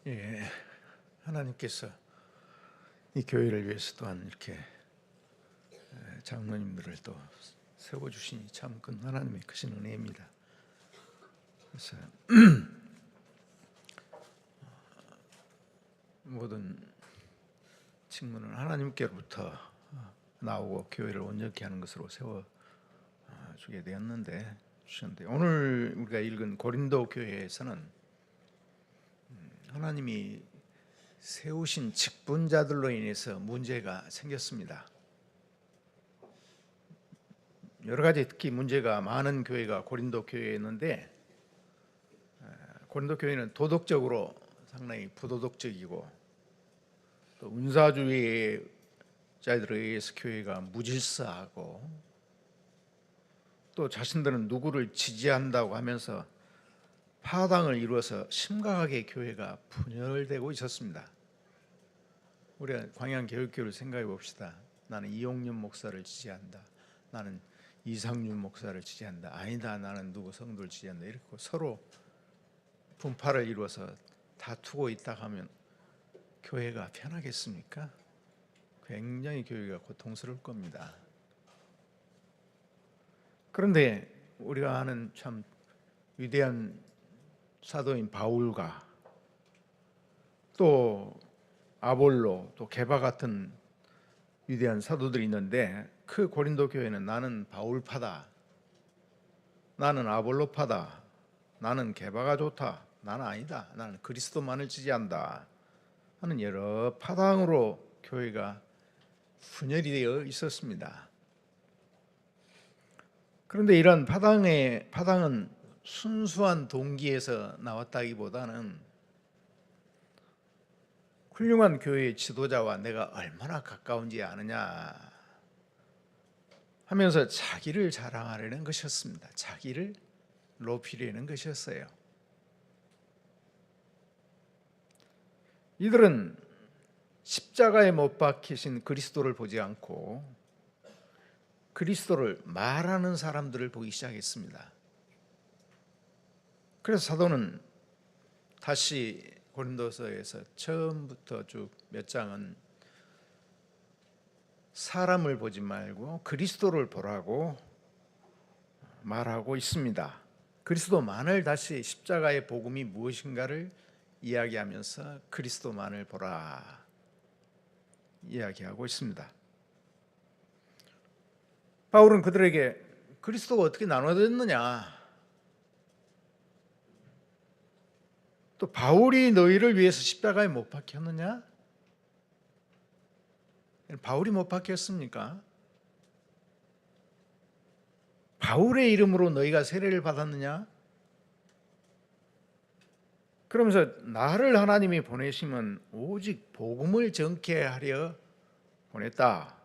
예, 하나님께서 이 교회를 위해서 또한 이렇게 장로님들을 또 세워주시니 참 큰 하나님의 크신 은혜입니다. 그래서 모든 직분은 하나님께로부터 나오고 교회를 온전케 하는 것으로 세워주게 되었는데 오늘 우리가 읽은 고린도 교회에서는 하나님이 세우신 직분자들로 인해서 문제가 생겼습니다. 여러 가지 특히 문제가 많은 교회가 고린도 교회였는데, 고린도 교회는 도덕적으로 상당히 부도덕적이고 또 은사주의자들에 의해서 교회가 무질서하고 또 자신들은 누구를 지지한다고 하면서 파당을 이루어서 심각하게 교회가 분열되고 있었습니다. 우리가 광양교육교회를 생각해 봅시다. 나는 이용년 목사를 지지한다. 나는 이상윤 목사를 지지한다. 아니다, 나는 누구 성도를 지지한다. 이렇게 서로 분파를 이루어서 다투고 있다 하면 교회가 편하겠습니까? 굉장히 교회가 고통스러울 겁니다. 그런데 우리가 아는 참 위대한 사도인 바울과 또 아볼로, 또 게바 같은 위대한 사도들이 있는데, 그 고린도 교회는 나는 바울파다, 나는 아볼로파다, 나는 게바가 좋다, 나는 아니다, 나는 그리스도만을 지지한다 하는 여러 파당으로 교회가 분열이 되어 있었습니다. 그런데 이런 파당은 순수한 동기에서 나왔다기보다는 훌륭한 교회의 지도자와 내가 얼마나 가까운지 아느냐 하면서 자기를 자랑하려는 것이었습니다. 자기를 높이려는 것이었어요. 이들은 십자가에 못 박히신 그리스도를 보지 않고 그리스도를 말하는 사람들을 보기 시작했습니다. 그래서 사도는 다시 고린도서에서 처음부터 쭉 몇 장은 사람을 보지 말고 그리스도를 보라고 말하고 있습니다. 그리스도만을 다시 십자가의 복음이 무엇인가를 이야기하면서 그리스도만을 보라 이야기하고 있습니다. 바울은 그들에게 그리스도가 어떻게 나눠졌느냐, 또 바울이 너희를 위해서 십자가에 못 박혔느냐? 바울이 못 박혔습니까? 바울의 이름으로 너희가 세례를 받았느냐? 그러면서 나를 하나님이 보내심은 오직 복음을 전케 하려 보냈다.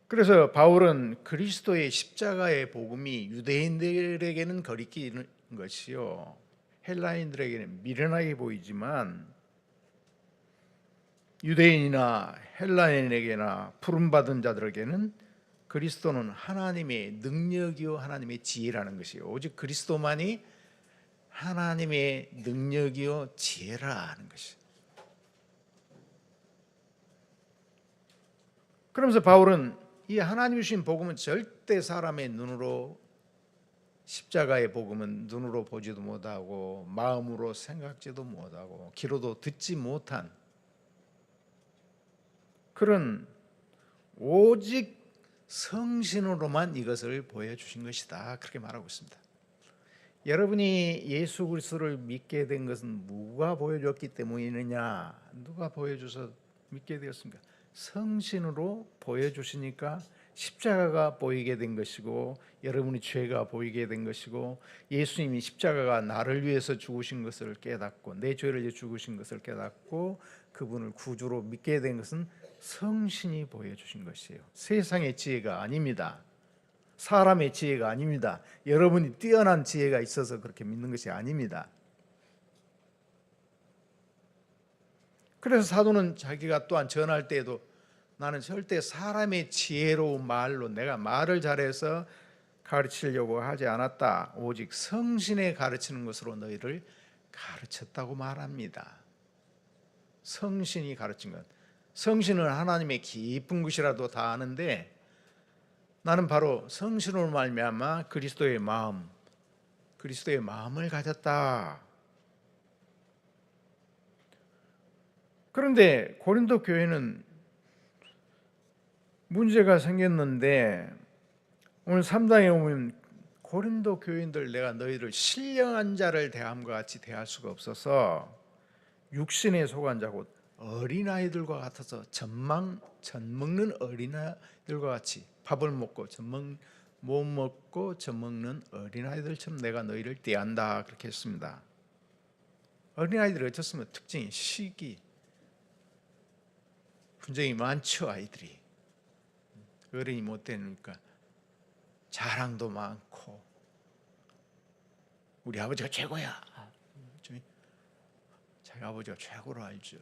그래서 바울은 그리스도의 십자가의 복음이 유대인들에게는 거리끼는 것이요, 헬라인들에게는 미련하게 보이지만 유대인이나 헬라인에게나 부름받은 자들에게는 그리스도는 하나님의 능력이요 하나님의 지혜라는 것이요, 오직 그리스도만이 하나님의 능력이요 지혜라는 것이요. 그러면서 바울은 이 하나님이 주신 복음은 절대 사람의 눈으로, 십자가의 복음은 눈으로 보지도 못하고 마음으로 생각지도 못하고 귀로도 듣지 못한 그런 오직 성신으로만 이것을 보여주신 것이다, 그렇게 말하고 있습니다. 여러분이 예수 그리스도를 믿게 된 것은 누가 보여줬기 때문이느냐? 누가 보여줘서 믿게 되었습니까? 성신으로 보여주시니까 십자가가 보이게 된 것이고, 여러분의 죄가 보이게 된 것이고, 예수님이 십자가가 나를 위해서 죽으신 것을 깨닫고 내 죄를 위해 죽으신 것을 깨닫고 그분을 구주로 믿게 된 것은 성신이 보여주신 것이에요. 세상의 지혜가 아닙니다. 사람의 지혜가 아닙니다. 여러분이 뛰어난 지혜가 있어서 그렇게 믿는 것이 아닙니다. 그래서 사도는 자기가 또한 전할 때에도 나는 절대 사람의 지혜로운 말로 내가 말을 잘해서 가르치려고 하지 않았다. 오직 성신의 가르치는 것으로 너희를 가르쳤다고 말합니다. 성신이 가르친 것. 성신은 하나님의 깊은 것이라도 다 아는데 나는 바로 성신으로 말미암아 그리스도의 마음을 가졌다. 그런데 고린도 교회는 문제가 생겼는데 오늘 3장에 보면 고린도 교인들 내가 너희를 신령한 자를 대함과 같이 대할 수가 없어서 육신에 속한 자고 어린아이들과 같아서 젖 먹는 어린아이들과 같이 밥을 먹고 못 먹고 젖 먹는 어린아이들처럼 내가 너희를 대한다 그렇게 했습니다. 어린아이들이 어쩌면 특징이 시기 분쟁이 많죠. 아이들이 어른이 못 되니까 자랑도 많고 우리 아버지가 최고야. 자기 아버지가 최고로 알죠.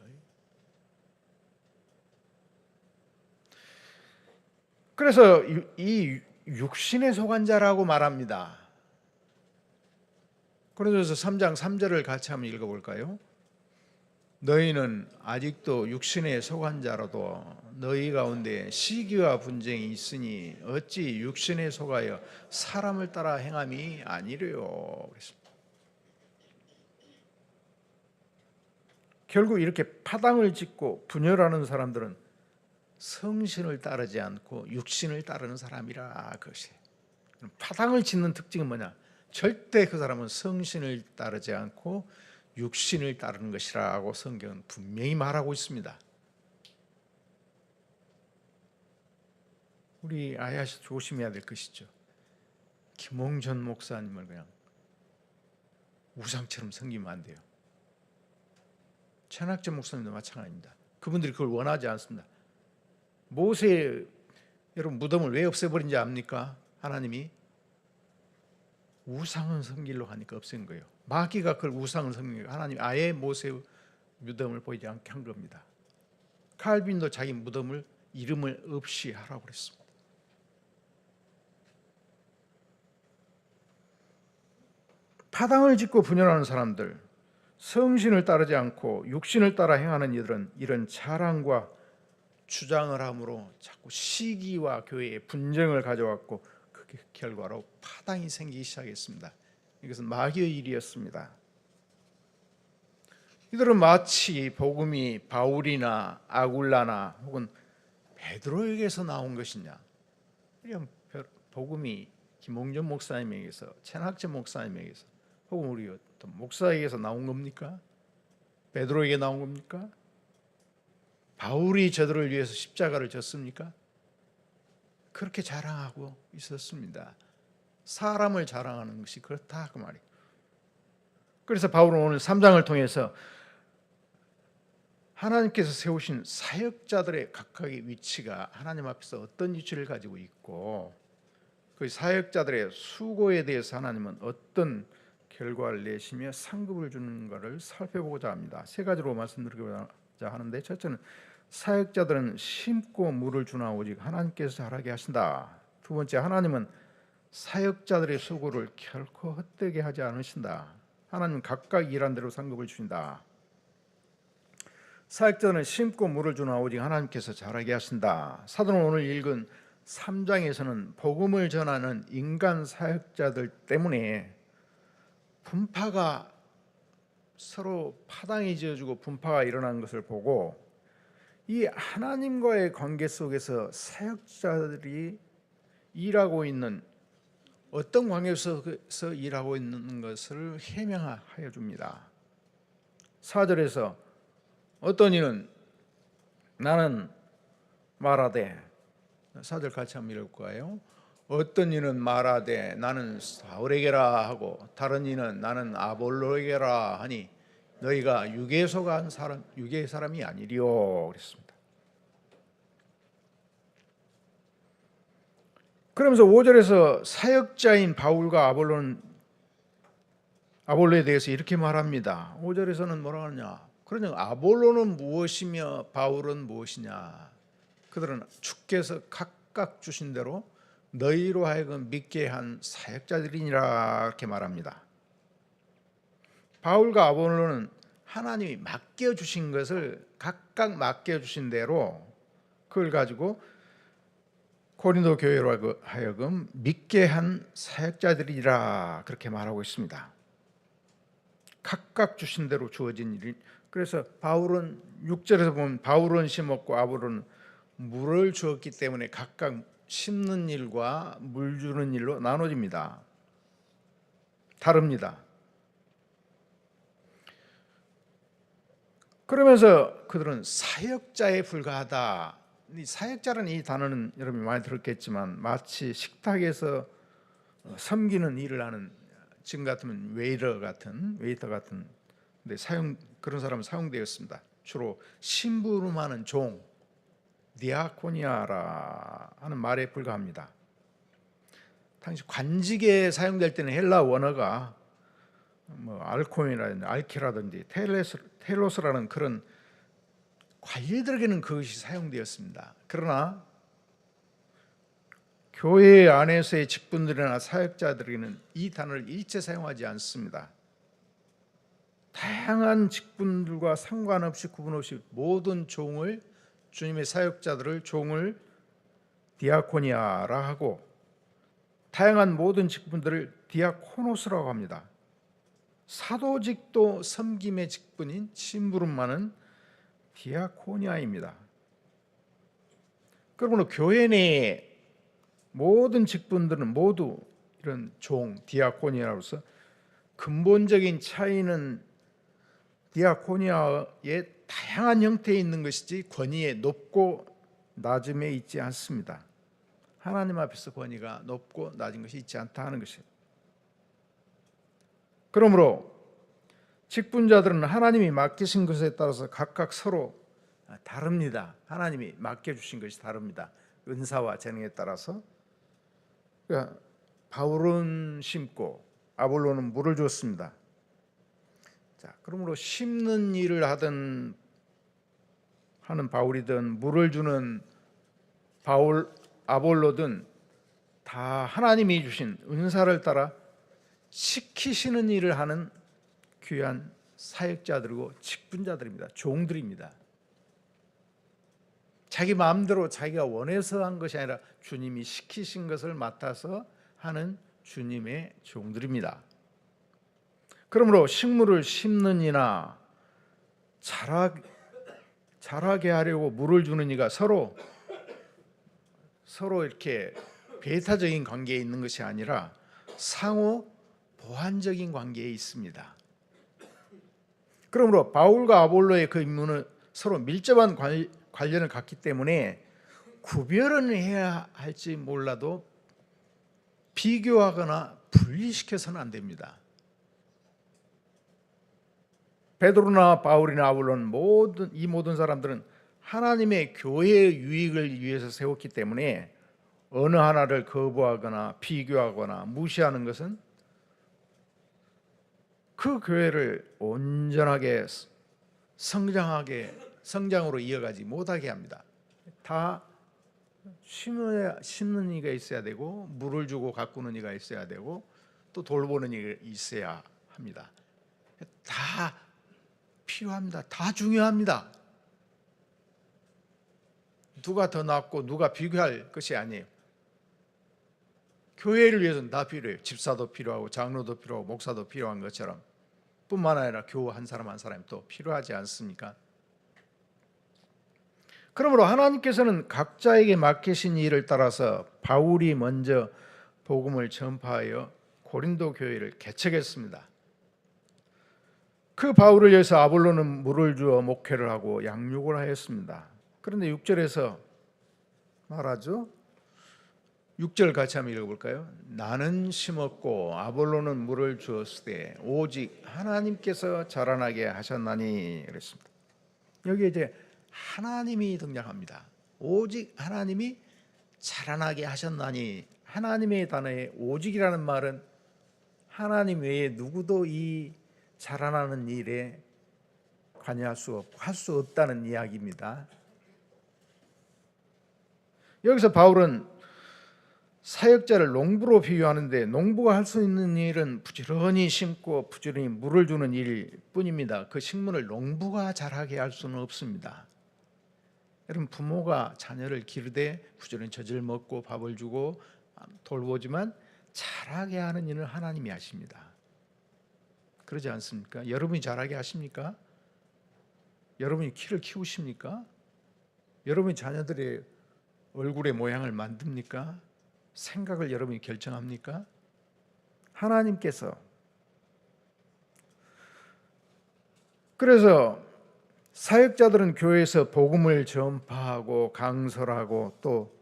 그래서 이 육신에 속한 자라고 말합니다. 그래서 3장 3절을 같이 한번 읽어볼까요? 너희는 아직도 육신에 속한 자라도 너희 가운데 시기와 분쟁이 있으니 어찌 육신에 속하여 사람을 따라 행함이 아니래요. 그랬습니다. 결국 이렇게 파당을 짓고 분열하는 사람들은 성신을 따르지 않고 육신을 따르는 사람이라 그것이에요. 파당을 짓는 특징은 뭐냐? 절대 그 사람은 성신을 따르지 않고 육신을 따르는 것이라고 성경은 분명히 말하고 있습니다. 우리 아야시 조심해야 될 것이죠. 김홍전 목사님을 그냥 우상처럼 섬기면 안 돼요. 최낙전 목사님도 마찬가지입니다. 그분들이 그걸 원하지 않습니다. 모세 여러분 무덤을 왜 없애버린지 압니까? 하나님이 우상을 섬기려고 하니까 없앤 거예요. 마귀가 그걸 우상을 섬기는 거예요. 하나님이 아예 모세 무덤을 보이지 않게 한 겁니다. 칼빈도 자기 무덤을 이름을 없이 하라고 그랬습니다. 파당을 짓고 분열하는 사람들, 성신을 따르지 않고 육신을 따라 행하는 이들은 이런 자랑과 주장을 함으로 자꾸 시기와 교회의 분쟁을 가져왔고 그 결과로 파당이 생기기 시작했습니다. 이것은 마귀의 일이었습니다. 이들은 마치 복음이 바울이나 아굴라나 혹은 베드로에게서 나온 것이냐, 복음이 김홍전 목사님에게서, 최낙전 목사님에게서 혹은 우리 어떤 목사에게서 나온 겁니까? 베드로에게 나온 겁니까? 바울이 저들을 위해서 십자가를 졌습니까? 그렇게 자랑하고 있었습니다. 사람을 자랑하는 것이 그렇다 그 말이에요. 그래서 바울은 오늘 3장을 통해서 하나님께서 세우신 사역자들의 각각의 위치가 하나님 앞에서 어떤 위치를 가지고 있고 그 사역자들의 수고에 대해서 하나님은 어떤 결과를 내시며 상급을 주는 것을 살펴보고자 합니다. 세 가지로 말씀드리고자 하는데, 첫째는 사역자들은 심고 물을 주나 오직 하나님께서 자라게 하신다. 두 번째, 하나님은 사역자들의 수고를 결코 헛되게 하지 않으신다. 하나님은 각각 일한 대로 상급을 주신다. 사역자는 심고 물을 주나 오직 하나님께서 자라게 하신다. 사도는 오늘 읽은 3장에서는 복음을 전하는 인간 사역자들 때문에 분파가 서로 파당이 지어지고 분파가 일어나는 것을 보고 이 하나님과의 관계 속에서 사역자들이 일하고 있는 어떤 관계에서 일하고 있는 것을 해명하여 줍니다. 4절에서 어떤 이는 나는 말하되, 4절 같이 한번 읽을까요? 어떤 이는 말하되 나는 사울에게라 하고 다른 이는 나는 아볼로에게라 하니 너희가 육에 속한 사람, 육의 사람이 아니리요 그랬습니다. 그러면서 5절에서 사역자인 바울과 아볼로에 대해서 이렇게 말합니다. 5절에서는 뭐라 하느냐? 그러냐, 아볼로는 무엇이며 바울은 무엇이냐? 그들은 주께서 각각 주신 대로 너희로 하여금 믿게 한 사역자들이니라 이렇게 말합니다. 바울과 아볼로는 하나님이 맡겨주신 것을 각각 맡겨주신 대로 그걸 가지고 고린도 교회로 하여금 믿게 한 사역자들이라 그렇게 말하고 있습니다. 각각 주신 대로 주어진 일이. 그래서 바울은 6절에서 보면 바울은 심었고 아볼로는 물을 주었기 때문에 각각 심는 일과 물 주는 일로 나눠집니다. 다릅니다. 그러면서 그들은 사역자에 불과하다. 이 사역자라는 이 단어는 여러분이 많이 들었겠지만 마치 식탁에서 섬기는 일을 하는, 지금 같으면 웨이터 같은 데 그런 사람은 사용되었습니다. 주로 심부름하는 종, 디아코니아라 하는 말에 불과합니다. 당시 관직에 사용될 때는 헬라 원어가 알코이라든지 알키라든지 텔로스라는 그런 관리들에게는 그것이 사용되었습니다. 그러나 교회 안에서의 직분들이나 사역자들에게는 이 단어를 일체 사용하지 않습니다. 다양한 직분들과 상관없이 구분 없이 모든 종을, 주님의 사역자들을 종을 디아코니아라 하고 다양한 모든 직분들을 디아코노스라고 합니다. 사도직도 섬김의 직분인 심부름만은 디아코니아입니다. 그러므로 교회 내의 모든 직분들은 모두 이런 종, 디아코니아로서 근본적인 차이는 디아코니아의 다양한 형태에 있는 것이지 권위의 높고 낮음에 있지 않습니다. 하나님 앞에서 권위가 높고 낮은 것이 있지 않다 하는 것이에요. 그러므로 직분자들은 하나님이 맡기신 것에 따라서 각각 서로 다릅니다. 하나님이 맡겨주신 것이 다릅니다. 은사와 재능에 따라서. 그러니까 바울은 심고 아볼로는 물을 줬습니다. 자, 그러므로 심는 일을 하는 바울이든 물을 주는 아볼로든 다 하나님이 주신 은사를 따라 시키시는 일을 하는 귀한 사역자들이고 직분자들입니다. 종들입니다. 자기 마음대로 자기가 원해서 한 것이 아니라 주님이 시키신 것을 맡아서 하는 주님의 종들입니다. 그러므로 식물을 심는 이나 자라게 하려고 물을 주는 이가 서로 이렇게 배타적인 관계에 있는 것이 아니라 상호 보완적인 관계에 있습니다. 그러므로 바울과 아볼로의 그 임무는 서로 밀접한 관련을 갖기 때문에 구별은 해야 할지 몰라도 비교하거나 분리시켜서는 안 됩니다. 베드로나 바울이나 아볼로는 모든 사람들은 하나님의 교회의 유익을 위해서 세웠기 때문에 어느 하나를 거부하거나 비교하거나 무시하는 것은 그 교회를 온전하게 성장으로 이어가지 못하게 합니다. 다 심는 이가 있어야 되고 물을 주고 가꾸는 이가 있어야 되고 또 돌보는 이가 있어야 합니다. 다 필요합니다. 다 중요합니다. 누가 더 낫고 누가 비교할 것이 아니에요. 교회를 위해서는 다 필요해요. 집사도 필요하고 장로도 필요하고 목사도 필요한 것처럼 뿐만 아니라 교우 한 사람 한 사람이 또 필요하지 않습니까? 그러므로 하나님께서는 각자에게 맡기신 일을 따라서 바울이 먼저 복음을 전파하여 고린도 교회를 개척했습니다. 그 바울을 위해서 아볼로는 물을 주어 목회를 하고 양육을 하였습니다. 그런데 6절에서 말하죠. 6절 같이 한번 읽어볼까요? 나는 심었고 아볼로는 물을 주었으되 오직 하나님께서 자라나게 하셨나니 그랬습니다. 여기 이제 하나님이 등장합니다. 오직 하나님이 자라나게 하셨나니. 하나님의 단어에 오직이라는 말은 하나님 외에 누구도 이 자라나는 일에 관여할 수 없고 할 수 없다는 이야기입니다. 여기서 바울은 사역자를 농부로 비유하는데 농부가 할 수 있는 일은 부지런히 심고 부지런히 물을 주는 일 뿐입니다. 그 식물을 농부가 자라게 할 수는 없습니다. 여러분, 부모가 자녀를 기르되 부지런히 젖을 먹고 밥을 주고 돌보지만 자라게 하는 일은 하나님이 하십니다. 그러지 않습니까? 여러분이 자라게 하십니까? 여러분이 키를 키우십니까? 여러분이 자녀들의 얼굴의 모양을 만듭니까? 생각을 여러분이 결정합니까? 하나님께서. 그래서 사역자들은 교회에서 복음을 전파하고 강설하고 또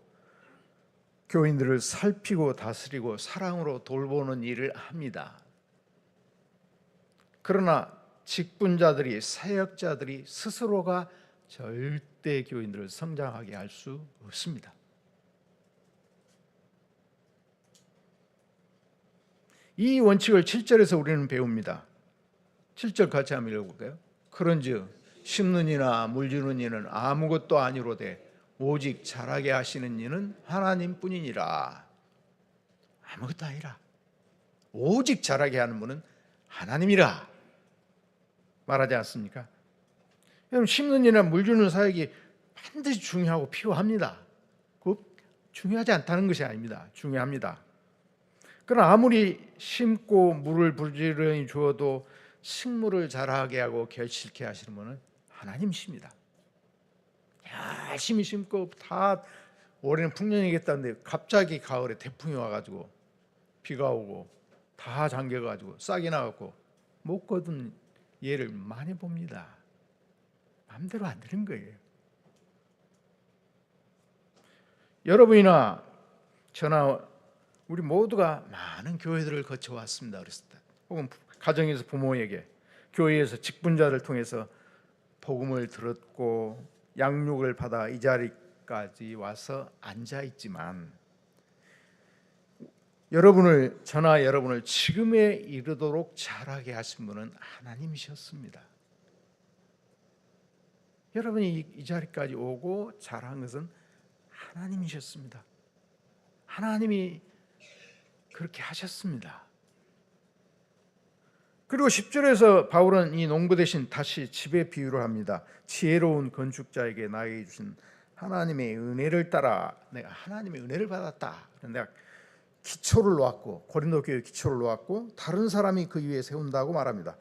교인들을 살피고 다스리고 사랑으로 돌보는 일을 합니다. 그러나 직분자들이, 사역자들이 스스로가 절대 교인들을 성장하게 할 수 없습니다. 이 원칙을 7절에서 우리는 배웁니다. 7절 같이 한번 읽어볼까요? 그런즉 심는 이나 물주는 이는 아무것도 아니로되 오직 자라게 하시는 이는 하나님뿐이니라. 아무것도 아니라 오직 자라게 하는 분은 하나님이라 말하지 않습니까? 여러분, 심는 이나 물주는 사역이 반드시 중요하고 필요합니다. 그 중요하지 않다는 것이 아닙니다. 중요합니다. 그러나 아무리 심고 물을 부지런히 주어도 식물을 자라게 하고 결실케 하시는 분은 하나님이십니다. 열심히 심고 다 올해는 풍년이겠다는데 갑자기 가을에 태풍이 와가지고 비가 오고 다 잠겨가지고 싹이 나갖고 못 거둔 예를 많이 봅니다. 마음대로 안 되는 거예요. 여러분이나 저나 우리 모두가 많은 교회들을 거쳐왔습니다. 어렸을 때 혹은 가정에서 부모에게, 교회에서 직분자를 통해서 복음을 들었고 양육을 받아 이 자리까지 와서 앉아 있지만 저나 여러분을 지금에 이르도록 자라게 하신 분은 하나님이셨습니다. 여러분이 이 자리까지 오고 자란 것은 하나님이셨습니다. 하나님이 그렇게 하셨습니다. 그리고 10절에서 바울은 이 농부 대신 다시 집의 비유를 합니다. 지혜로운 건축자에게 나에게 주신 하나님의 은혜를 따라 내가 하나님의 은혜를 받았다. 내가 기초를 놓았고, 고린도 교회 기초를 놓았고 다른 사람이 그 위에 세운다고 말합니다.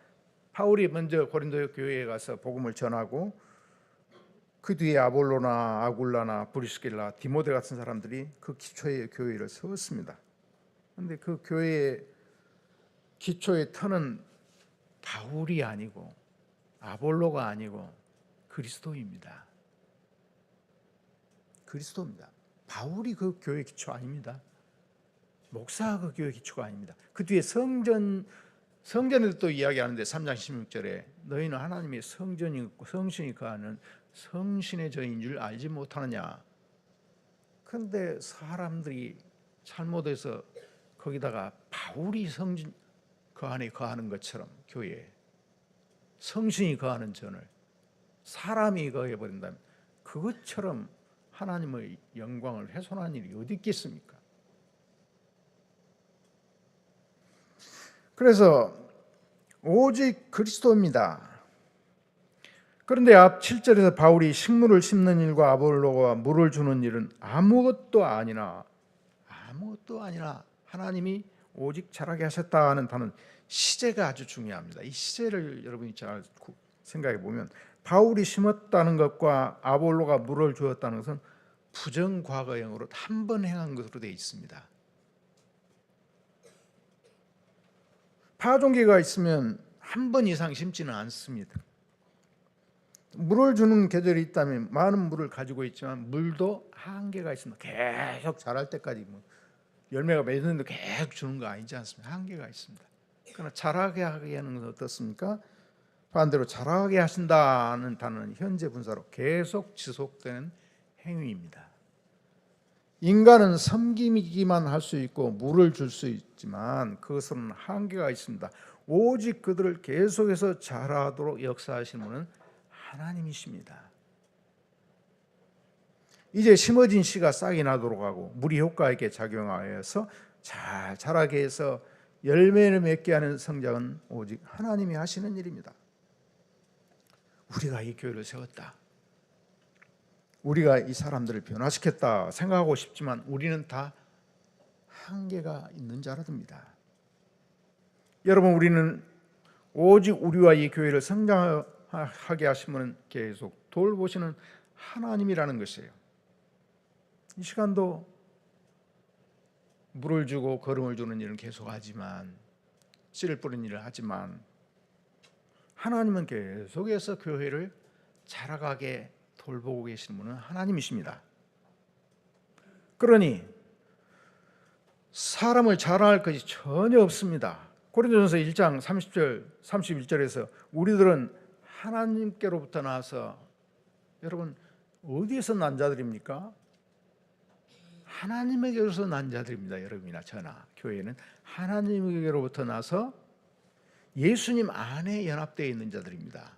바울이 먼저 고린도 교회에 가서 복음을 전하고 그 뒤에 아볼로나 아굴라나 브리스길라 디모데 같은 사람들이 그 기초의 교회를 세웠습니다. 그런데 그 교회의 기초의 터는 바울이 아니고 아볼로가 아니고 그리스도입니다. 그리스도입니다. 바울이 그 교회 기초 아닙니다. 목사가 그 교회 기초가 아닙니다. 그 뒤에 성전에도 또 이야기하는데 3장 16절에 너희는 하나님의 성신이 거하는 성신의 저인 줄 알지 못하느냐. 그런데 사람들이 잘못해서 거기다가 바울이 성신 그 안에 거하는 것처럼 교회에 성신이 거하는 전을 사람이 거해버린다면 그것처럼 하나님의 영광을 훼손한 일이 어디 있겠습니까? 그래서 오직 그리스도입니다. 그런데 앞 7절에서 바울이 식물을 심는 일과 아볼로가 물을 주는 일은 아무것도 아니나 하나님이 오직 자라게 하셨다는 단어 시제가 아주 중요합니다. 이 시제를 여러분이 잘 생각해 보면 바울이 심었다는 것과 아볼로가 물을 주었다는 것은 부정과거형으로 한 번 행한 것으로 되어 있습니다. 파종기가 있으면 한 번 이상 심지는 않습니다. 물을 주는 계절이 있다면 많은 물을 가지고 있지만 물도 한계가 있습니다. 계속 자랄 때까지 열매가 맺는데 계속 주는 거 아니지 않습니까? 한계가 있습니다. 그러나 자라게 하게 하는 것은 어떻습니까? 반대로 자라게 하신다는 단어는 현재 분사로 계속 지속되는 행위입니다. 인간은 섬기기만 할 수 있고 물을 줄 수 있지만 그것은 한계가 있습니다. 오직 그들을 계속해서 자라도록 역사하시는 분은 하나님이십니다. 이제 심어진 씨가 싹이 나도록 하고 물이 효과에게 작용하여서 잘 자라게 해서 열매를 맺게 하는 성장은 오직 하나님이 하시는 일입니다. 우리가 이 교회를 세웠다, 우리가 이 사람들을 변화시켰다 생각하고 싶지만 우리는 다 한계가 있는 자라듭니다. 여러분, 우리는 오직 우리와 이 교회를 성장하게 하신 분은 계속 돌보시는 하나님이라는 것이에요. 이 시간도 물을 주고 거름을 주는 일은 계속하지만, 씨를 뿌리는 일을 하지만, 하나님은 계속해서 교회를 자라가게 돌보고 계시는 분은 하나님이십니다. 그러니 사람을 자랑할 것이 전혀 없습니다. 고린도전서 1장 30절 31절에서 우리들은 하나님께로부터 나와서, 여러분 어디에서 난 자들입니까? 하나님에게로서 난 자들입니다. 여러분이나 저나 교회는 하나님에게로부터 나서 예수님 안에 연합되어 있는 자들입니다.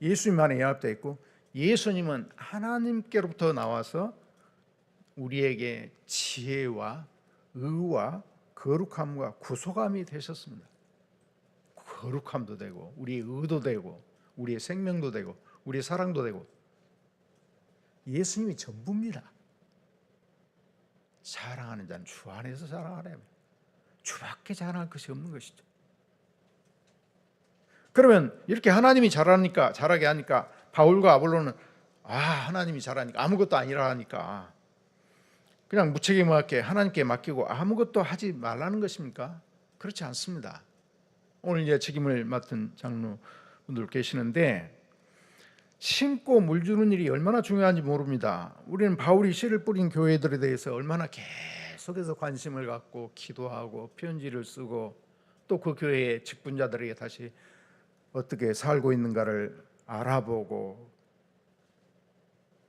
예수님 안에 연합되어 있고, 예수님은 하나님께로부터 나와서 우리에게 지혜와 의와 거룩함과 구속함이 되셨습니다. 거룩함도 되고 우리의 의도 되고 우리의 생명도 되고 우리의 사랑도 되고, 예수님이 전부입니다. 자랑하는 자는 주 안에서 자랑하라며, 주밖에 자랑할 것이 없는 것이죠. 그러면 이렇게 하나님이 잘하게 하니까 바울과 아볼로는 하나님이 잘하니까 아무것도 아니라 하니까 그냥 무책임하게 하나님께 맡기고 아무것도 하지 말라는 것입니까? 그렇지 않습니다. 오늘 이제 책임을 맡은 장로분들 계시는데, 심고 물 주는 일이 얼마나 중요한지 모릅니다. 우리는 바울이 씨를 뿌린 교회들에 대해서 얼마나 계속해서 관심을 갖고 기도하고 편지를 쓰고 또 그 교회의 직분자들에게 다시 어떻게 살고 있는가를 알아보고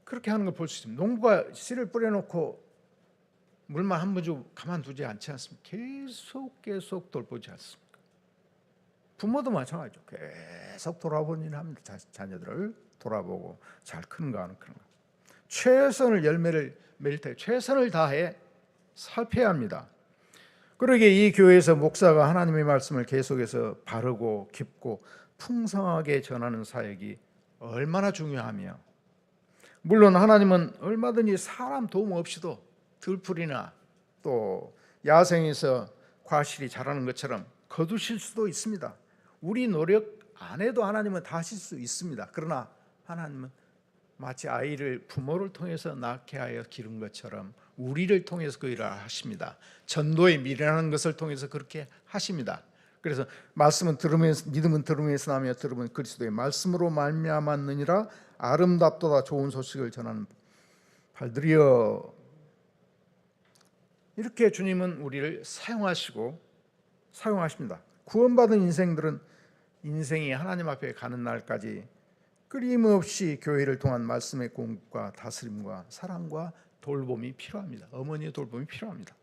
그렇게 하는 걸 볼 수 있습니다. 농부가 씨를 뿌려놓고 물만 한 번 주고 가만두지 않지 않습니까? 계속 돌보지 않습니까? 부모도 마찬가지죠. 계속 돌아보는 일을 합니다. 자녀들을 돌아보고 잘 크는가 안 크는가, 최선을 열매를 맺을 때 최선을 다해 살펴야 합니다. 그러기에 이 교회에서 목사가 하나님의 말씀을 계속해서 바르고 깊고 풍성하게 전하는 사역이 얼마나 중요하며, 물론 하나님은 얼마든지 사람 도움 없이도 들풀이나 또 야생에서 과실이 자라는 것처럼 거두실 수도 있습니다. 우리 노력 안 해도 하나님은 다 하실 수 있습니다. 그러나 하나님은 마치 아이를 부모를 통해서 낳게 하여 기른 것처럼 우리를 통해서 그 일을 하십니다. 전도에 미련한 것을 통해서 그렇게 하십니다. 그래서 말씀은 들으면서, 믿음은 들으면서 나며 들으면 그리스도의 말씀으로 말미암았느니라. 아름답도다 좋은 소식을 전하는 발들이여. 이렇게 주님은 우리를 사용하십니다. 구원받은 인생들은 인생이 하나님 앞에 가는 날까지 끊임없이 교회를 통한 말씀의 공급과 다스림과 사랑과 돌봄이 필요합니다. 어머니의 돌봄이 필요합니다.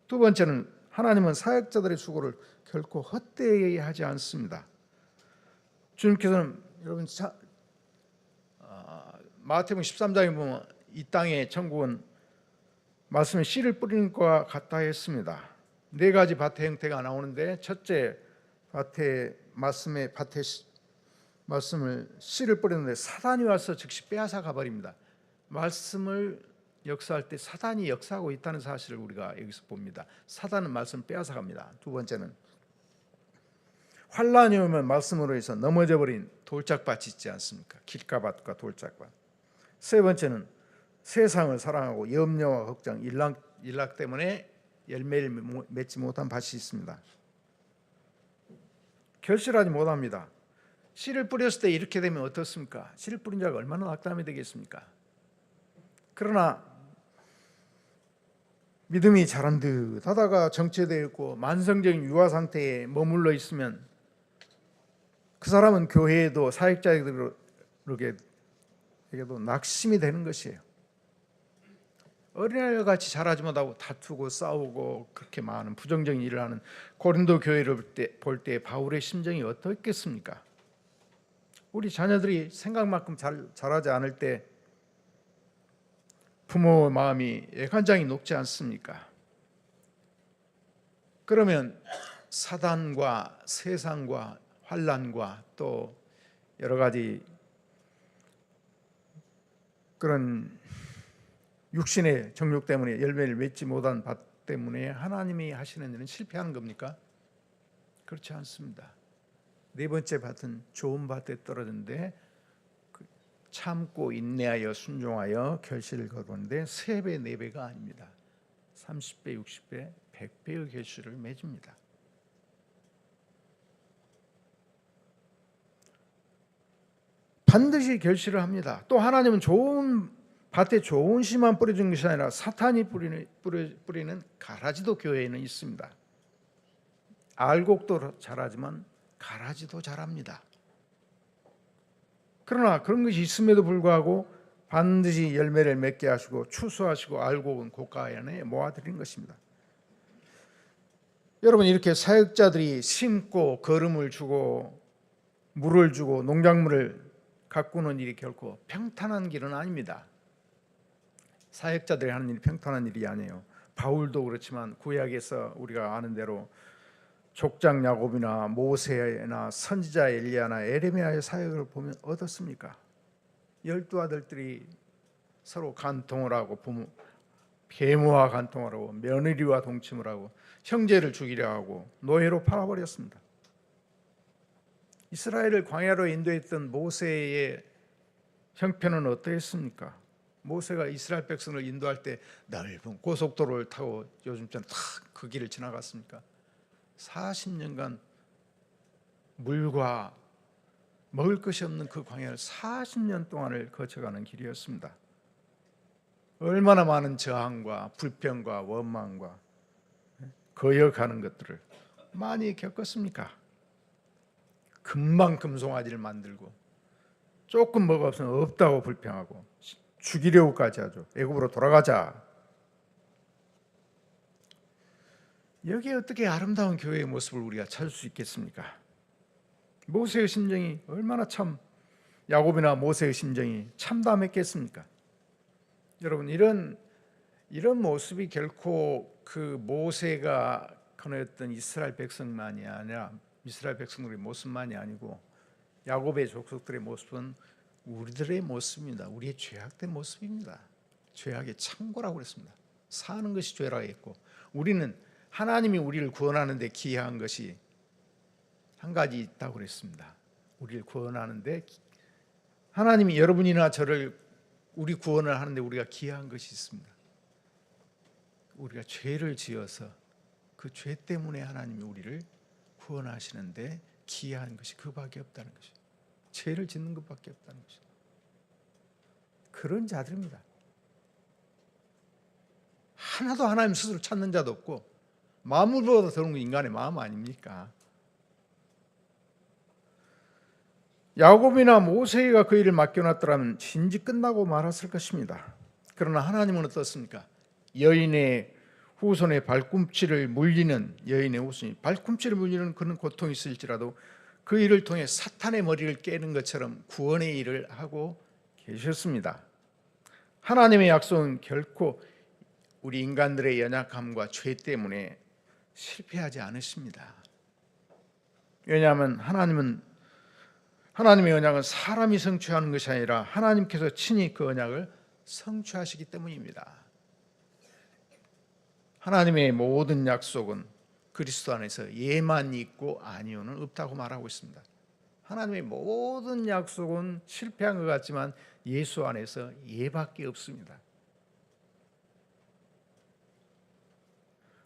두 번째는, 하나님은 사역자들의 수고를 결코 헛되이 하지 않습니다. 주님께서는 여러분 마태복음 13장에 보면 이 땅의 천국은 말씀에 씨를 뿌리는 것과 같다 했습니다. 네 가지 밭의 형태가 나오는데, 첫째 말씀을 씨를 뿌리는데 사단이 와서 즉시 빼앗아 가버립니다. 말씀을 역사할 때 사단이 역사하고 있다는 사실을 우리가 여기서 봅니다. 사단은 말씀을 빼앗아 갑니다. 두 번째는, 환란이 오면 말씀으로 해서 넘어져 버린 돌짝밭이 있지 않습니까? 길가밭과 돌짝밭. 세 번째는, 세상을 사랑하고 염려와 걱정, 일락 때문에 열매를 맺지 못한 밭이 있습니다. 결실하지 못합니다. 씨를 뿌렸을 때 이렇게 되면 어떻습니까? 씨를 뿌린 자가 얼마나 낙담이 되겠습니까? 그러나 믿음이 자란 듯 하다가 정체되어 있고 만성적인 유아 상태에 머물러 있으면 그 사람은 교회에도 사역자에게도 낙심이 되는 것이에요. 어린아이와 같이 자라지 못하고 다투고 싸우고 그렇게 많은 부정적인 일을 하는 고린도 교회를 볼 때 바울의 심정이 어떻겠습니까? 우리 자녀들이 생각만큼 자라지 않을 때 부모의 마음이 애간장이 녹지 않습니까? 그러면 사단과 세상과 환난과 또 여러 가지 그런 육신의 정욕 때문에 열매를 맺지 못한 밭 때문에 하나님이 하시는 일은 실패하는 겁니까? 그렇지 않습니다. 네 번째 밭은 좋은 밭에 떨어졌는데 참고 인내하여 순종하여 결실을 거두는데 3배, 4배가 아닙니다. 30배, 60배, 100배의 결실을 맺습니다. 반드시 결실을 합니다. 또 하나님은 좋은 밭에 좋은 씨만 뿌려준 것이 아니라 사탄이 뿌리는 가라지도 교회에는 있습니다. 알곡도 자라지만 가라지도 자랍니다. 그러나 그런 것이 있음에도 불구하고 반드시 열매를 맺게 하시고 추수하시고 알곡은 고가 안에 모아드린 것입니다. 여러분, 이렇게 사역자들이 심고 거름을 주고 물을 주고 농작물을 가꾸는 일이 결코 평탄한 길은 아닙니다. 사역자들이 하는 일이 평탄한 일이 아니에요. 바울도 그렇지만 구약에서 우리가 아는 대로 족장 야곱이나 모세나 선지자 엘리야나 에레미야의 사역을 보면 어떻습니까? 12 아들들이 서로 간통을 하고 계모와 간통을 하고 며느리와 동침을 하고 형제를 죽이려 하고 노예로 팔아버렸습니다. 이스라엘을 광야로 인도했던 모세의 형편은 어떠했습니까? 모세가 이스라엘 백성을 인도할 때 넓은 고속도로를 타고 요즘처럼 그 길을 지나갔습니까? 40년간 물과 먹을 것이 없는 그 광야를 40년 동안을 거쳐가는 길이었습니다. 얼마나 많은 저항과 불평과 원망과 거역하는 것들을 많이 겪었습니까? 금방 금송아지를 만들고 조금 뭐가 없으면 없다고 불평하고 죽이려고까지 하죠. 애굽으로 돌아가자. 여기에 어떻게 아름다운 교회의 모습을 우리가 찾을 수 있겠습니까? 모세의 심정이 얼마나 참 야곱이나 모세의 심정이 참담했겠습니까? 여러분, 이런 모습이 결코 그 모세가 건했던 이스라엘 백성만이 아니라 이스라엘 백성들의 모습만이 아니고 야곱의 족속들의 모습은 우리들의 모습입니다. 우리의 죄악된 모습입니다. 죄악의 창고라고 그랬습니다. 사는 것이 죄라고 했고 우리는 하나님이 우리를 구원하는 데 기여한 것이 한 가지 있다고 그랬습니다. 우리를 구원하는데 하나님이 여러분이나 저를 우리 구원을 하는데 우리가 기여한 것이 있습니다. 우리가 죄를 지어서 그 죄 때문에 하나님이 우리를 구원하시는데 기여한 것이 그밖에 없다는 것이죠. 죄를 짓는 것밖에 없다는 것이죠. 그런 자들입니다. 하나도 하나님 스스로 찾는 자도 없고 마음보다 더러운 건 인간의 마음 아닙니까? 야곱이나 모세가 그 일을 맡겨놨더라면 진지 끝나고 말았을 것입니다. 그러나 하나님은 어떻습니까? 여인의 후손의 발꿈치를 물리는 발꿈치를 물리는 그런 고통이 있을지라도 그 일을 통해 사탄의 머리를 깨는 것처럼 구원의 일을 하고 계셨습니다. 하나님의 약속은 결코 우리 인간들의 연약함과 죄 때문에 실패하지 않으십니다. 왜냐하면 하나님의 언약은 사람이 성취하는 것이 아니라 하나님께서 친히 그 언약을 성취하시기 때문입니다. 하나님의 모든 약속은 그리스도 안에서 예만 있고 아니오는 없다고 말하고 있습니다. 하나님의 모든 약속은 실패한 것 같지만 예수 안에서 예밖에 없습니다.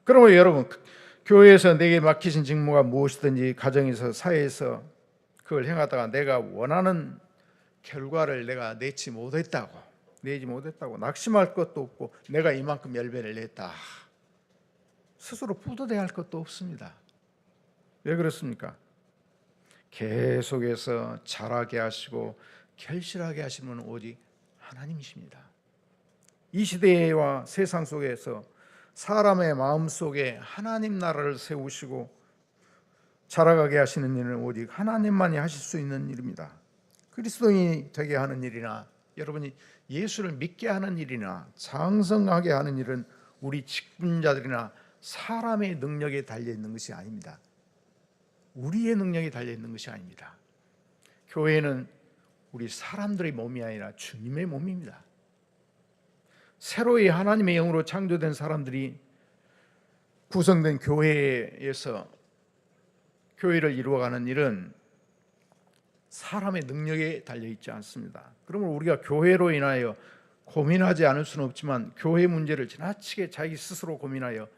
그러면 여러분, 교회에서 내게 맡기신 직무가 무엇이든지 가정에서 사회에서 그걸 행하다가 내가 원하는 결과를 내가 내지 못했다고 낙심할 것도 없고 내가 이만큼 열매를 냈다 스스로 뿌듯해할 것도 없습니다. 왜 그렇습니까? 계속해서 자라게 하시고 결실하게 하시는 분은 오직 하나님이십니다. 이 시대와 세상 속에서 사람의 마음 속에 하나님 나라를 세우시고 자라가게 하시는 일은 오직 하나님만이 하실 수 있는 일입니다. 그리스도인이 되게 하는 일이나 여러분이 예수를 믿게 하는 일이나 장성하게 하는 일은 우리 직분자들이나 사람의 능력에 달려 있는 것이 아닙니다. 우리의 능력이 달려 있는 것이 아닙니다. 교회는 우리 사람들의 몸이 아니라 주님의 몸입니다. 새로이 하나님의 영으로 창조된 사람들이 구성된 교회에서 교회를 이루어가는 일은 사람의 능력에 달려있지 않습니다. 그러면 우리가 교회로 인하여 고민하지 않을 수는 없지만 교회 문제를 지나치게 자기 스스로 고민하여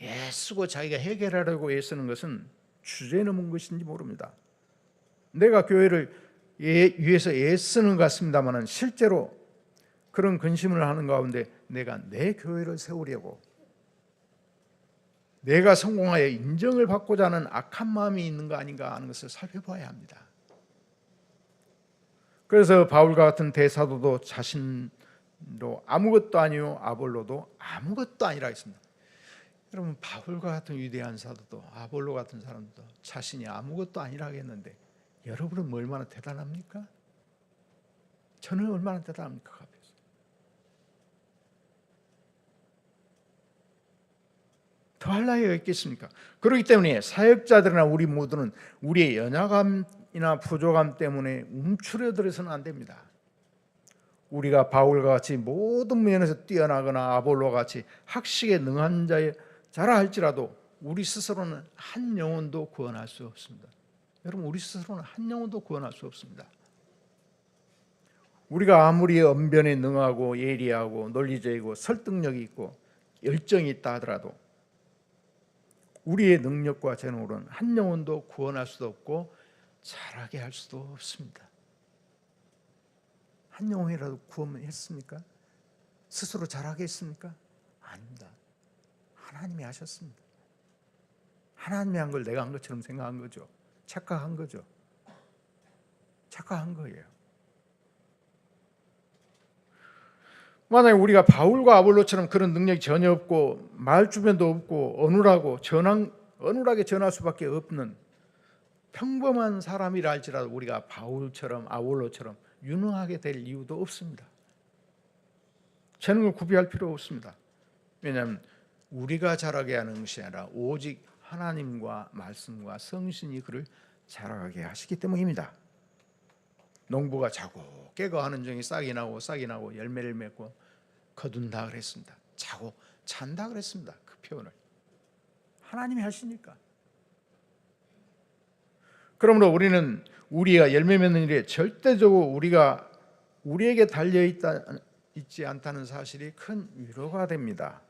애쓰고 자기가 해결하려고 애쓰는 것은 주제넘은 것인지 모릅니다. 내가 교회를 위해서 애쓰는 것 같습니다만 실제로 그런 근심을 하는 가운데 내가 내 교회를 세우려고 내가 성공하여 인정을 받고자 하는 악한 마음이 있는 거 아닌가 하는 것을 살펴봐야 합니다. 그래서 바울과 같은 대사도도 자신도 아무것도 아니요 아볼로도 아무것도 아니라 했습니다. 여러분, 바울과 같은 위대한 사도도 아볼로 같은 사람도 자신이 아무것도 아니라 했는데 여러분은 얼마나 대단합니까? 저는 얼마나 대단합니까? 더할 나위가 있겠습니까? 그렇기 때문에 사역자들이나 우리 모두는 우리의 연약함이나 부족함 때문에 움츠러들어서는 안 됩니다. 우리가 바울과 같이 모든 면에서 뛰어나거나 아볼로와 같이 학식에 능한 자라 할지라도 우리 스스로는 한 영혼도 구원할 수 없습니다. 여러분, 우리 스스로는 한 영혼도 구원할 수 없습니다. 우리가 아무리 언변에 능하고 예리하고 논리적이고 설득력이 있고 열정이 있다 하더라도 우리의 능력과 재능으로는 한 영혼도 구원할 수도 없고 자라게 할 수도 없습니다. 한 영혼이라도 구원했습니까? 스스로 자라게 했습니까? 아닙니다. 하나님이 하셨습니다. 하나님이 한 걸 내가 한 것처럼 생각한 거죠. 착각한 거죠. 착각한 거예요. 만약에 우리가 바울과 아볼로처럼 그런 능력이 전혀 없고 말주변도 없고 어눌하게 전할 수밖에 없는 평범한 사람이라 할지라도 우리가 바울처럼 아볼로처럼 유능하게 될 이유도 없습니다. 재능을 구비할 필요 없습니다. 왜냐하면 우리가 자라게 하는 것이 아니라 오직 하나님과 말씀과 성신이 그를 자라게 하시기 때문입니다. 농부가 자고 깨고 하는 중에 싹이 나고 열매를 맺고 거둔다 그랬습니다. 자고 잔다 그랬습니다. 그 표현을 하나님이 하시니까. 그러므로 우리는 우리가 열매 맺는 일에 절대적으로 우리에게 있지 않다는 사실이 큰 위로가 됩니다.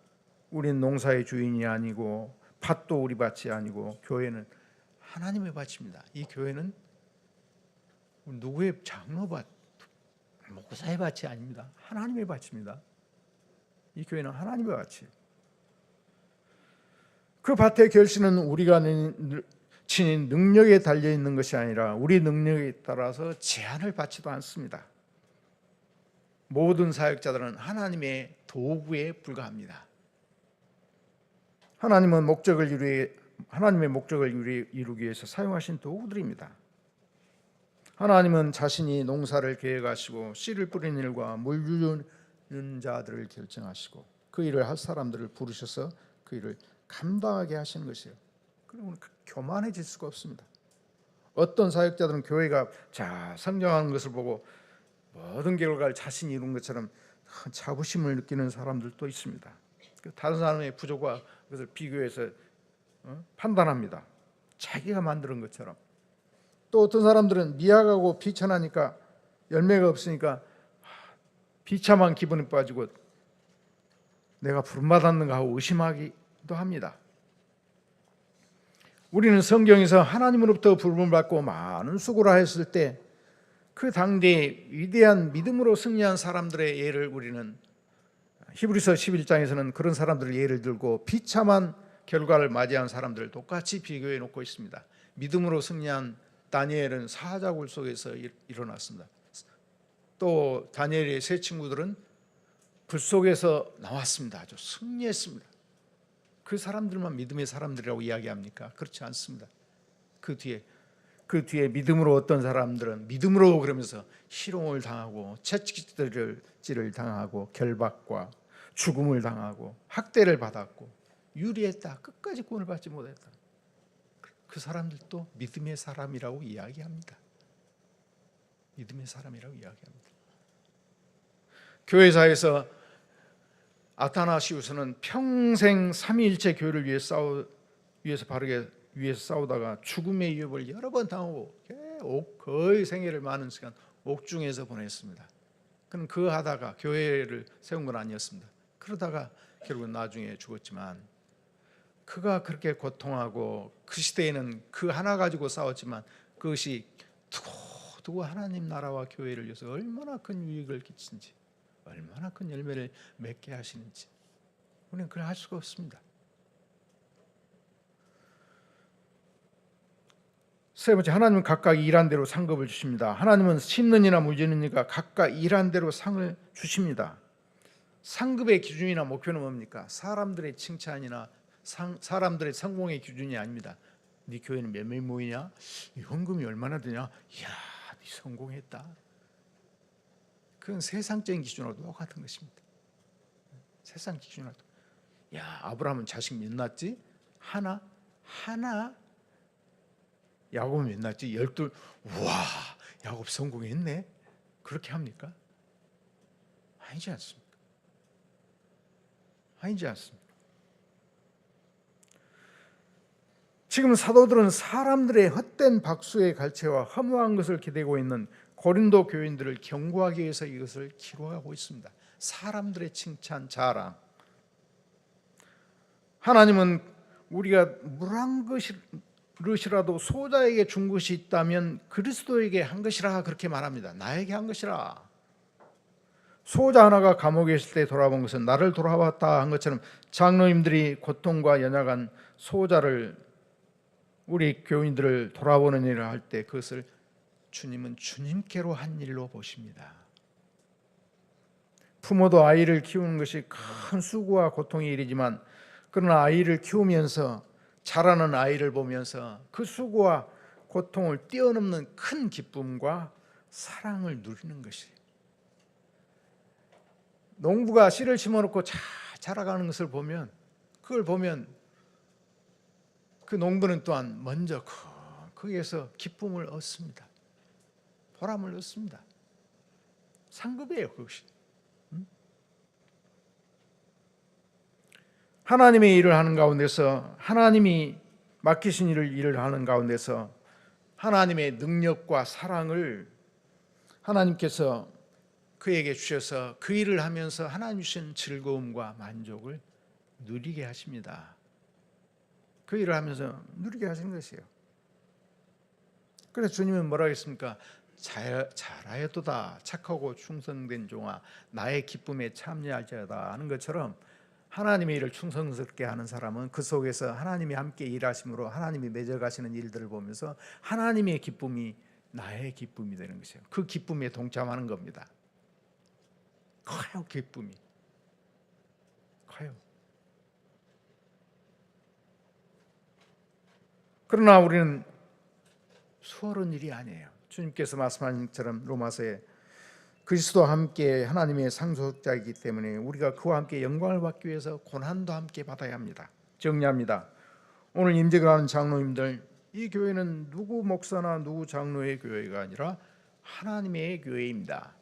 우리는 농사의 주인이 아니고 밭도 우리 밭이 아니고 교회는 하나님의 밭입니다. 이 교회는 누구의 장로밭, 목사의 밭이 아닙니다. 하나님의 밭입니다. 이 교회는 하나님의 밭이에요. 그 밭의 결실은 우리가 지닌 능력에 달려있는 것이 아니라 우리 능력에 따라서 제한을 받지도 않습니다. 모든 사역자들은 하나님의 도구에 불과합니다. 하나님의 목적을 이루기 위해서 사용하신 도구들입니다. 하나님은 자신이 농사를 계획하시고 씨를 뿌리는 일과 물 주는 자들을 결정하시고 그 일을 할 사람들을 부르셔서 그 일을 감당하게 하시는 것이에요. 그러면 교만해질 수가 없습니다. 어떤 사역자들은 교회가 성장하는 것을 보고 모든 결과를 자신이 이룬 것처럼 자부심을 느끼는 사람들도 있습니다. 다른 사람의 부족과 그것을 비교해서 판단합니다. 자기가 만드는 것처럼. 또 어떤 사람들은 미약하고 비천하니까 열매가 없으니까 비참한 기분이 빠지고 내가 부름받았는가 하고 의심하기도 합니다. 우리는 성경에서 하나님으로부터 부름을 받고 많은 수고를 했을 때 그 당대의 위대한 믿음으로 승리한 사람들의 예를 우리는 히브리서 11장에서는 그런 사람들을 예를 들고 비참한 결과를 맞이한 사람들을 똑같이 비교해 놓고 있습니다. 믿음으로 승리한 다니엘은 사자굴 속에서 일어났습니다. 또 다니엘의 세 친구들은 불 속에서 나왔습니다. 아주 승리했습니다. 그 사람들만 믿음의 사람들이라고 이야기합니까? 그렇지 않습니다. 그 뒤에 그 뒤에 믿음으로 어떤 사람들은 믿음으로 그러면서 희롱을 당하고 채찍질을 당하고 결박과 죽음을 당하고 학대를 받았고 유리했다. 끝까지 구원을 받지 못했다. 그 사람들도 믿음의 사람이라고 이야기합니다. 믿음의 사람이라고 이야기합니다. 교회사에서 아타나시우스는 평생 삼위일체 교회를 위해서 싸우다가 죽음의 위협을 여러 번 당하고 거의 생애를 많은 시간 옥중에서 보냈습니다. 그는 그 하다가 교회를 세운 건 아니었습니다. 그러다가 결국은 나중에 죽었지만 그가 그렇게 고통하고 그 시대에는 그 하나 가지고 싸웠지만 그것이 두고 하나님 나라와 교회를 위해서 얼마나 큰 유익을 끼친지 얼마나 큰 열매를 맺게 하시는지 우리는 그걸 할 수가 없습니다. 세 번째, 하나님은 각각 일한 대로 상급을 주십니다. 하나님은 심는 이나 무지는 이가 각각 일한 대로 상을 주십니다. 상급의 기준이나 목표는 뭡니까? 사람들의 칭찬이나 사람들의 성공의 기준이 아닙니다. 네 교회는 몇 명이 모이냐? 현금이 얼마나 되냐? 이야, 네 성공했다. 그건 세상적인 기준으로 똑같은 것입니다. 세상 기준으로. 야, 아브라함은 자식 몇 낳았지? 하나. 야곱은 몇 낳았지? 12. 와, 야곱 성공했네. 그렇게 합니까? 아니지 않습니까? 아니지 않습니까? 지금 사도들은 사람들의 헛된 박수의 갈채와 허무한 것을 기대고 있는 고린도 교인들을 경고하기 위해서 이것을 기록하고 있습니다. 사람들의 칭찬, 자랑. 하나님은 우리가 물 한 그릇이라도 소자에게 준 것이 있다면 그리스도에게 한 것이라 그렇게 말합니다. 나에게 한 것이라. 소자 하나가 감옥에 있을 때 돌아본 것은 나를 돌아봤다 한 것처럼 장로님들이 고통과 연약한 소자를 우리 교인들을 돌아보는 일을 할 때 그것을 주님은 주님께로 한 일로 보십니다. 부모도 아이를 키우는 것이 큰 수고와 고통의 일이지만 그러나 아이를 키우면서 자라는 아이를 보면서 그 수고와 고통을 뛰어넘는 큰 기쁨과 사랑을 누리는 것이 농부가 씨를 심어놓고 자라가는 것을 보면 그걸 보면 그 농부는 또한 먼저 거기에서 기쁨을 얻습니다. 보람을 얻습니다. 상급이에요 그것이. 하나님의 일을 하는 가운데서 하나님이 맡기신 일을 하는 가운데서 하나님의 능력과 사랑을 하나님께서 그에게 주셔서 그 일을 하면서 하나님 주신 즐거움과 만족을 누리게 하십니다. 그 일을 하면서 누리게 하시는 것이에요. 그래서 주님은 뭐라고 했습니까? 잘하였도다 착하고 충성된 종아 나의 기쁨에 참여할지어다 하는 것처럼 하나님의 일을 충성스럽게 하는 사람은 그 속에서 하나님이 함께 일하심으로 하나님이 맺어가시는 일들을 보면서 하나님의 기쁨이 나의 기쁨이 되는 것이에요. 그 기쁨에 동참하는 겁니다. 커요 기쁨이. 커요. 그러나 우리는 수월한 일이 아니에요. 주님께서 말씀하신 것처럼 로마서에 그리스도와 함께 하나님의 상속자이기 때문에 우리가 그와 함께 영광을 받기 위해서 고난도 함께 받아야 합니다. 정리합니다. 오늘 임직을 하는 장로님들, 이 교회는 누구 목사나 누구 장로의 교회가 아니라 하나님의 교회입니다.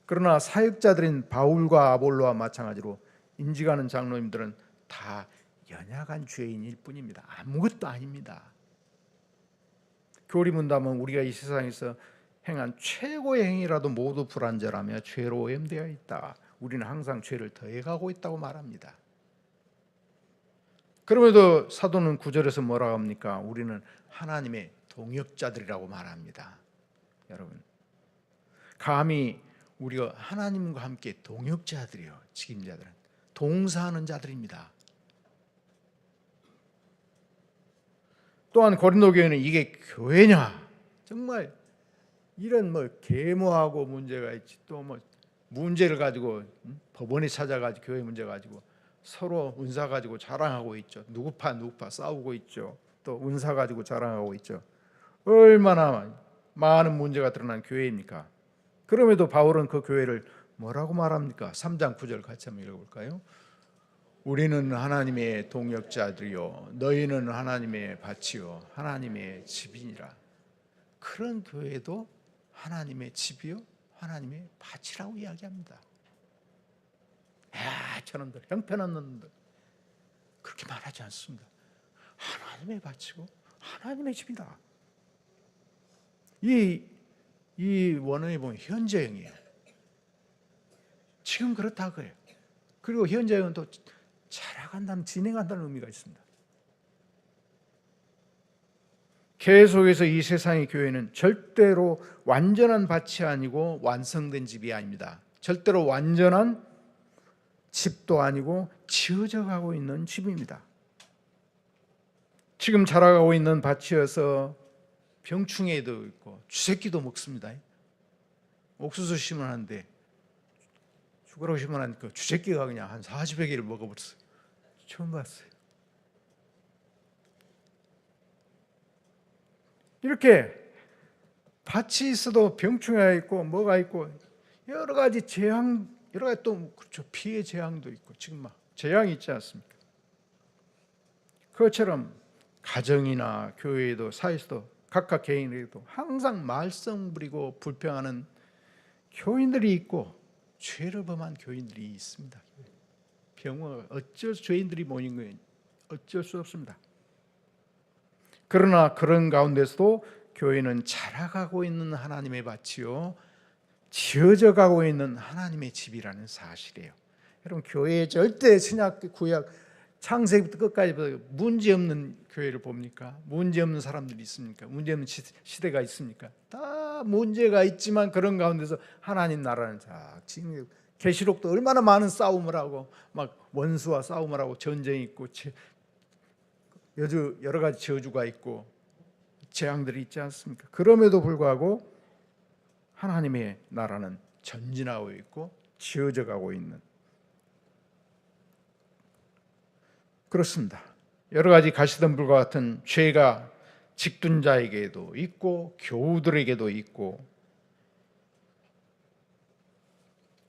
그러나 사역자들인 바울과 아볼로와 마찬가지로 임직하는 장로님들은 다 연약한 죄인일 뿐입니다. 아무것도 아닙니다. 교리문답은 우리가 이 세상에서 행한 최고의 행위라도 모두 불완전하며 죄로 오염되어 있다. 우리는 항상 죄를 더해가고 있다고 말합니다. 그럼에도 사도는 9절에서 뭐라고 합니까? 우리는 하나님의 동역자들이라고 말합니다. 여러분, 감히 우리가 하나님과 함께 동역자들이요, 직임자들은 동사하는 자들입니다. 또한 고린도 교회는 이게 교회냐? 정말 이런 계모하고 문제가 있지 또 문제를 가지고 법원에 찾아가지고 교회 문제 가지고 서로 은사 가지고 자랑하고 있죠. 누구파 싸우고 있죠. 또 은사 가지고 자랑하고 있죠. 얼마나 많은 문제가 드러난 교회입니까? 그럼에도 바울은 그 교회를 뭐라고 말합니까? 3장 9절 같이 한번 읽어볼까요? 우리는 하나님의 동역자들이요 너희는 하나님의 밭이요 하나님의 집이니라. 그런 교회도 하나님의 집이요 하나님의 밭이라고 이야기합니다. 저놈들 형편없는 놈들 그렇게 말하지 않습니다. 하나님의 밭이고 하나님의 집이다. 이 원어에 보면 현재형이에요. 지금 그렇다 그래요. 그리고 현재형은 또 자라간다는, 진행한다는 의미가 있습니다. 계속해서 이 세상의 교회는 절대로 완전한 밭이 아니고 완성된 집이 아닙니다. 절대로 완전한 집도 아니고 지어져 가고 있는 집입니다. 지금 자라가고 있는 밭이어서 병충해도 있고 쥐새끼도 먹습니다. 옥수수 심어놨는데 죽으라고 심어놨으니까 쥐새끼가 그냥 한 40여 개를 먹어버렸어요. 처음 봤어요. 이렇게 밭이 있어도 병충해가 있고 뭐가 있고 여러 가지 재앙, 여러 가지 또 그렇죠. 피해 재앙도 있고 지금 막 재앙이 있지 않습니까? 그것처럼 가정이나 교회에도 사회에서도 각각 개인에도 항상 말썽 부리고 불평하는 교인들이 있고 죄를 범한 교인들이 있습니다. 병원 어쩔 수 죄인들이 모인 거예요. 어쩔 수 없습니다. 그러나 그런 가운데서도 교회는 자라가고 있는 하나님의 밭이요 지어져 가고 있는 하나님의 집이라는 사실이에요. 여러분 교회에 절대 신약 구약 창세기부터 끝까지 문제없는 교회를 봅니까? 문제없는 사람들이 있습니까? 문제없는 시대가 있습니까? 다 문제가 있지만 그런 가운데서 하나님 나라는 지금 계시록도 얼마나 많은 싸움을 하고 막 원수와 싸움을 하고 전쟁이 있고 여러 가지 저주가 있고 재앙들이 있지 않습니까? 그럼에도 불구하고 하나님의 나라는 전진하고 있고 지어져 가고 있는 그렇습니다. 여러 가지 가시덤불과 같은 죄가 직둔자에게도 있고 교우들에게도 있고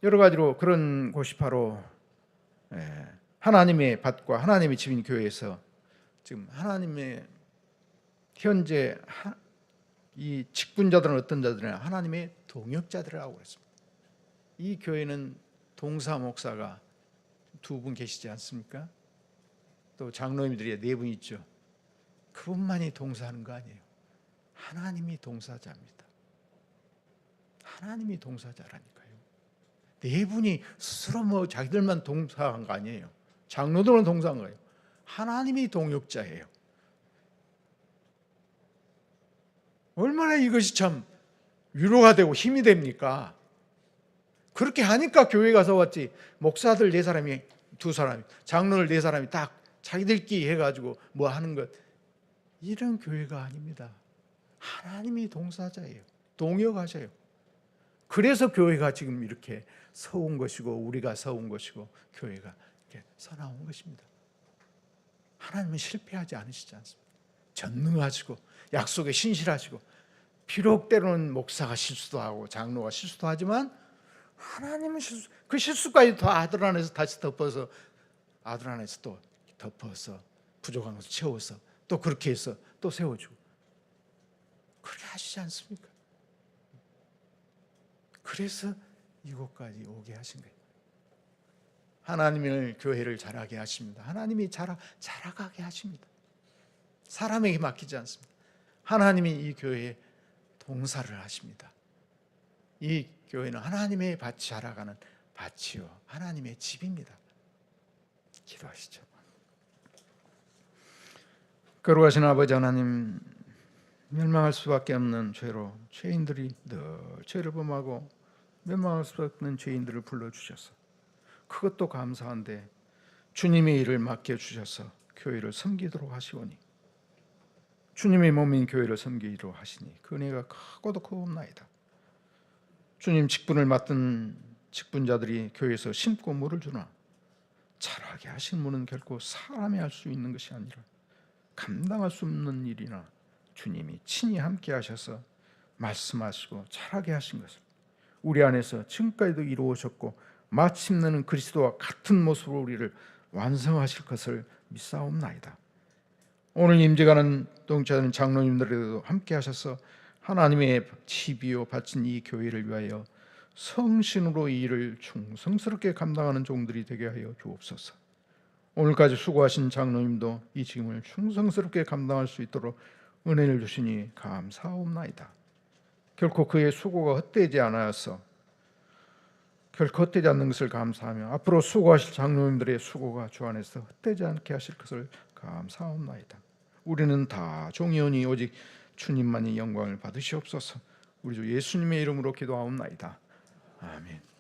여러 가지로 그런 곳이 바로 하나님의 밭과 하나님의 집인 교회에서 지금 하나님의 현재 이 직분자들은 어떤 자들이냐 하나님의 동역자들이라고 그랬습니다. 이 교회는 동사 목사가 2분 계시지 않습니까? 또 장로님들이 4분 있죠. 그분만이 동사하는 거 아니에요. 하나님이 동사자입니다. 하나님이 동사자라니까요. 4분이 스스로 뭐 자기들만 동사한 거 아니에요. 장로들은 동사한 거예요. 하나님이 동역자예요. 얼마나 이것이 참 위로가 되고 힘이 됩니까? 그렇게 하니까 교회 가서 왔지. 목사들 4사람이 2사람이 장로들 4사람이 딱 자기들끼리 해가지고 뭐 하는 것 이런 교회가 아닙니다. 하나님이 동사자예요. 동역하셔요. 그래서 교회가 지금 이렇게 서운 것이고 우리가 서운 것이고 교회가 이렇게 서나온 것입니다. 하나님은 실패하지 않으시지 않습니까? 전능하시고 약속에 신실하시고 비록 때로는 목사가 실수도 하고 장로가 실수도 하지만 하나님은 그 실수까지 더 아들 안에서 다시 덮어서 아들 안에서 또 덮어서 부족한 것을 채워서 또 그렇게 해서 또 세워주고 그렇게 하시지 않습니까? 그래서 이곳까지 오게 하신 거예요. 하나님을 교회를 자라게 하십니다. 하나님이 자라가게 하십니다. 사람에게 맡기지 않습니다. 하나님이 이 교회에 동사를 하십니다. 이 교회는 하나님의 밭이 자라가는 밭이요 하나님의 집입니다. 기도하시죠. 거룩하신 아버지 하나님, 멸망할 수밖에 없는 죄로 죄인들이 늘 죄를 범하고 멸망할 수밖에 없는 죄인들을 불러주셔서 그것도 감사한데 주님의 일을 맡겨주셔서 교회를 섬기도록 하시오니 주님의 몸인 교회를 섬기도록 하시니 그 은혜가 크고도 크옵나이다. 주님 직분을 맡은 직분자들이 교회에서 심고 물을 주나 자라게 하신 분은 결코 사람이 할 수 있는 것이 아니라 감당할 수 없는 일이나 주님이 친히 함께 하셔서 말씀하시고 자라게 하신 것을 우리 안에서 지금까지도 이루어졌고 마침내는 그리스도와 같은 모습으로 우리를 완성하실 것을 믿사옵나이다. 오늘 임재가는 동참하는 장로님들에도 함께 하셔서 하나님의 집이요 바친 이 교회를 위하여 성신으로 이 일을 충성스럽게 감당하는 종들이 되게 하여 주옵소서. 오늘까지 수고하신 장로님도 이 직임을 충성스럽게 감당할 수 있도록 은혜를 주시니 감사옵나이다. 결코 그의 수고가 헛되지 않아서 결코 헛되지 않는 것을 감사하며 앞으로 수고하실 장로님들의 수고가 주 안에서 헛되지 않게 하실 것을 감사옵나이다. 우리는 다 종이오니 오직 주님만이 영광을 받으시옵소서. 우리 주 예수님의 이름으로 기도하옵나이다. 아멘.